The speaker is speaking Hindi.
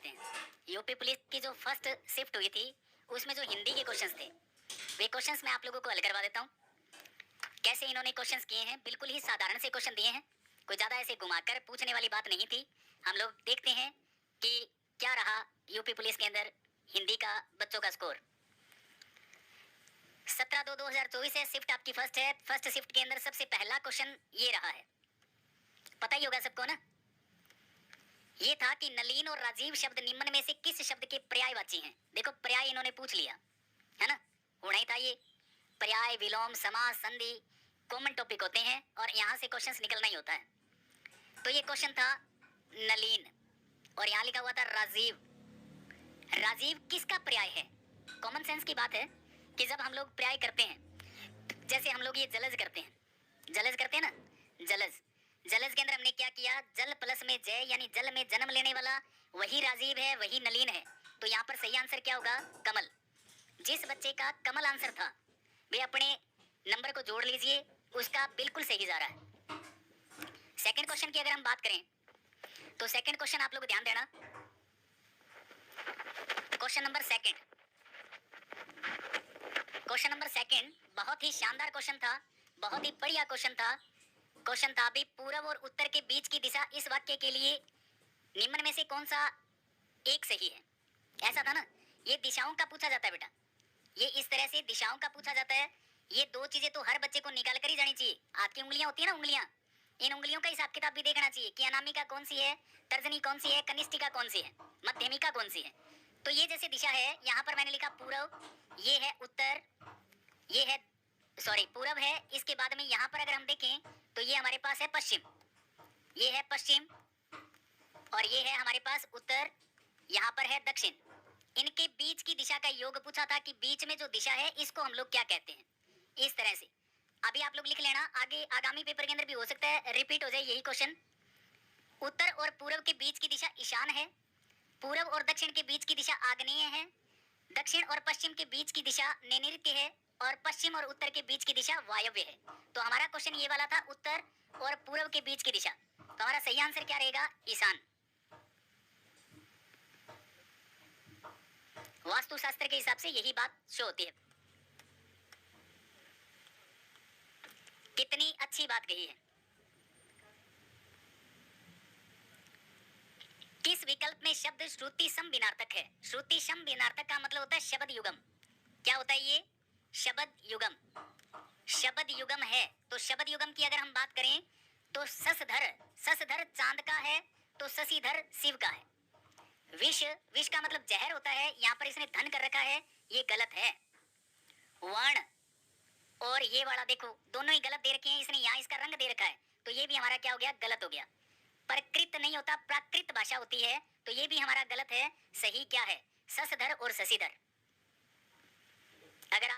लेते हैं। यूपी पुलिस की जो फर्स्ट शिफ्ट हुई थी उसमें जो हिंदी के क्वेश्चंस थे वे क्वेश्चंस मैं आप लोगों को हल करवा देता हूँ। कैसे इन्होंने क्वेश्चंस किए हैं, बिल्कुल ही साधारण से क्वेश्चन दिए हैं, कोई ज़्यादा ऐसे घुमाकर पूछने वाली बात नहीं थी। हम लोग देखते हैं कि क्या रहा यूपी पुलिस के अंदर हिंदी का बच्चों का स्कोर। 17/2/2024 है, शिफ्ट आपकी फर्स्ट है। फर्स्ट शिफ्ट के अंदर सबसे पहला क्वेश्चन ये रहा है, पता ही होगा सबको ना। ये था कि नलीन और राजीव शब्द निम्न में से किस शब्द के पर्यायवाची हैं। देखो पर्याय इन्होंने पूछ लिया है ना, होना ही था ये। पर्याय, विलोम, समास, संधि कॉमन टॉपिक होते हैं और यहाँ से क्वेश्चंस निकलना ही होता है। तो ये क्वेश्चन था नलीन और यहाँ लिखा हुआ था राजीव। राजीव किसका पर्याय है? कॉमन सेंस की बात है कि जब हम लोग पर्याय करते हैं, जैसे हम लोग ये जलज करते हैं, जलज करते हैं ना, जलज। जलज के अंदर हमने क्या किया, जल प्लस में जय यानी जल में जन्म लेने वाला वही राजीव है, वही नलीन है। तो यहाँ पर सही आंसर क्या होगा? कमल। जिस बच्चे का कमल आंसर था वे अपने नंबर को जोड़ लीजिए, उसका बिल्कुल सही जा रहा है। सेकंड क्वेश्चन की अगर हम बात करें तो सेकंड क्वेश्चन आप लोग ध्यान देना। Question number second, question number second बहुत ही शानदार क्वेश्चन था, बहुत ही बढ़िया क्वेश्चन था। क्वेश्चन था भी पूर्व और उत्तर के बीच की दिशा इस वाक्य के लिए निम्न में से कौन सा एक सही है। ऐसा था ना, ये दिशाओं का पूछा जाता है बेटा, ये इस तरह से दिशाओं का पूछा जाता है। ये दो चीजें तो हर बच्चे को निकाल कर ही जानी चाहिए। आपकी उंगलियां होती है ना, उंगलियां, इन उंगलियों का हिसाब किताब भी देखना चाहिए कि अनामिका कौन सी है, तर्जनी कौन सी है, कनिष्ठिका कौन सी है, मध्यमिका कौन सी है। तो ये जैसे दिशा है, यहाँ पर मैंने लिखा पूर्व, ये है उत्तर, ये है सॉरी पूर्व है। इसके बाद में यहाँ पर अगर हम देखें तो ये हमारे पास है पश्चिम, ये है पश्चिम और ये है हमारे पास उत्तर, यहाँ पर है दक्षिण। इनके बीच की दिशा का योग पूछा था कि बीच में जो दिशा है इसको हम लोग क्या कहते हैं। इस तरह से अभी आप लोग लिख लेना, आगे आगामी पेपर के अंदर भी हो सकता है रिपीट हो जाए यही क्वेश्चन। उत्तर और पूर्व के बीच की दिशा ईशान है, पूर्व और दक्षिण के बीच की दिशा आग्नेय है, दक्षिण और पश्चिम के बीच की दिशा नैऋत्य है और पश्चिम और उत्तर के बीच की दिशा वायव्य है। तो हमारा क्वेश्चन ये वाला था उत्तर और पूर्व के बीच की दिशा। तो हमारा सही आंसर क्या रहेगा? ईशान। वास्तुशास्त्र के हिसाब से यही बात शो होती है। कितनी अच्छी बात कही है। किस विकल्प में शब्द श्रुति सम भिन्नार्थक है? श्रुति सम भिन्नार्थक का मतलब होता है शब्द युगम। क्या होता है ये? शब्द युगम। शब्द युगम है तो शब्द युगम की अगर हम बात करें तो ससधर चांद का है तो शशिधर शिव का है। विष, विष का मतलब जहर होता है, यहाँ पर इसने धन कर रखा है, ये गलत है। वर्ण और ये वाला देखो दोनों ही गलत दे रखे हैं, इसने यहाँ इसका रंग दे रखा है तो ये भी हमारा क्या हो गया? गलत हो गया। प्रकृत नहीं होता, प्राकृत भाषा होती है तो ये भी हमारा गलत है। सही क्या है? ससधर और शशिधर।